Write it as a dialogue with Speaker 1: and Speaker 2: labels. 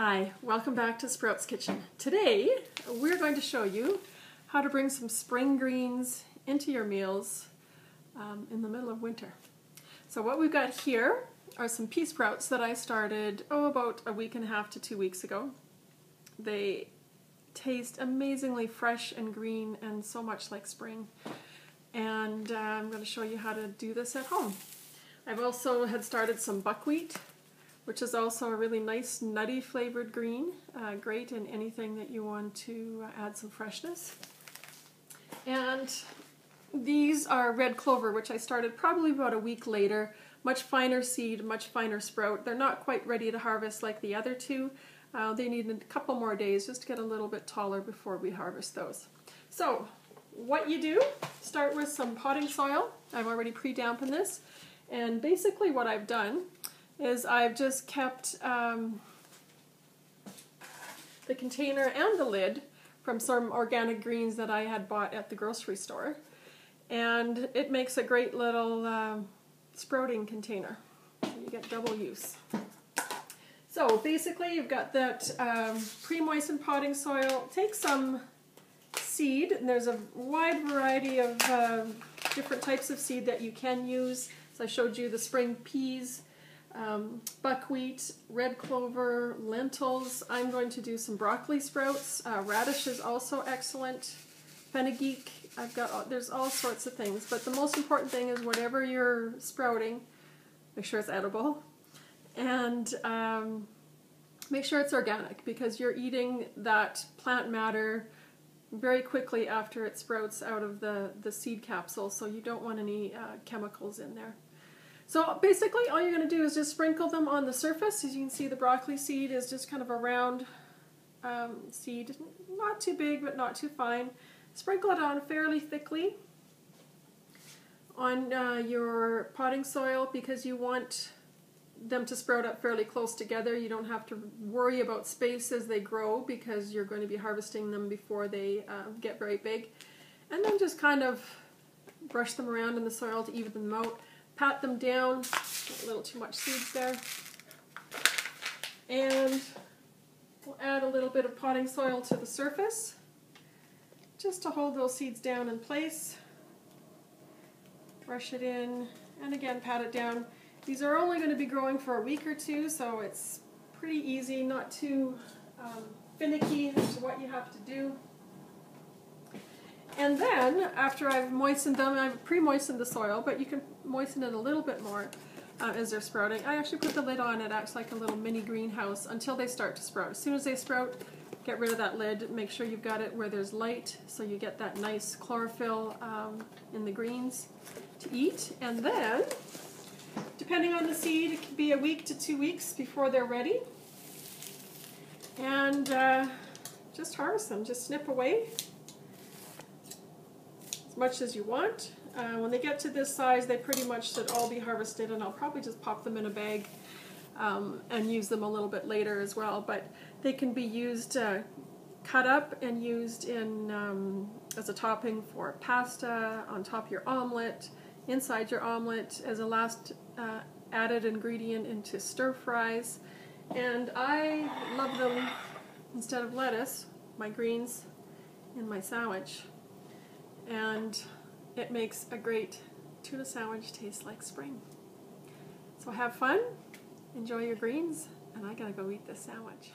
Speaker 1: Hi, welcome back to Sprouts Kitchen. Today we're going to show you how to bring some spring greens into your meals in the middle of winter. So what we've got here are some pea sprouts that I started about a week and a half to 2 weeks ago. They taste amazingly fresh and green and so much like spring. And I'm going to show you how to do this at home. I've also had started some buckwheat, which is also a really nice nutty flavored green, great in anything that you want to add some freshness. And these are red clover, which I started probably about a week later. Much finer seed, much finer sprout. They're not quite ready to harvest like the other two. They need a couple more days just to get a little bit taller before we harvest those. So what you do, start with some potting soil. I've already pre-dampened this. And basically what I've done is I've just kept the container and the lid from some organic greens that I had bought at the grocery store. And it makes a great little sprouting container. You get double use. So basically you've got that pre-moistened potting soil. Take some seed, and there's a wide variety of different types of seed that you can use. So I showed you the spring peas, buckwheat, red clover, lentils. I'm going to do some broccoli sprouts. Radish is also excellent. Fenugreek. There's all sorts of things, but the most important thing is whatever you're sprouting, make sure it's edible, and make sure it's organic, because you're eating that plant matter very quickly after it sprouts out of the seed capsule, so you don't want any chemicals in there. So basically all you're going to do is just sprinkle them on the surface. As you can see, the broccoli seed is just kind of a round seed, not too big but not too fine. Sprinkle it on fairly thickly on your potting soil, because you want them to sprout up fairly close together. You don't have to worry about space as they grow, because you're going to be harvesting them before they get very big. And then just kind of brush them around in the soil to even them out. Pat them down, a little too much seeds there. And we'll add a little bit of potting soil to the surface, just to hold those seeds down in place. Brush it in, and again pat it down. These are only going to be growing for a week or two, so it's pretty easy, not too finicky as to what you have to do. And then, after I've moistened them, I've pre-moistened the soil, but you can moisten it a little bit more as they're sprouting. I actually put the lid on. It acts like a little mini greenhouse until they start to sprout. As soon as they sprout, get rid of that lid. Make sure you've got it where there's light, so you get that nice chlorophyll in the greens to eat. And then, depending on the seed, it could be a week to 2 weeks before they're ready. And just harvest them. Just snip away as much as you want. When they get to this size, they pretty much should all be harvested, and I'll probably just pop them in a bag and use them a little bit later as well. But they can be used cut up and used in as a topping for pasta, on top of your omelet, inside your omelet, as a last added ingredient into stir fries. And I love them instead of lettuce, my greens, in my sandwich. And it makes a great tuna sandwich taste like spring. So have fun, enjoy your greens, and I gotta go eat this sandwich.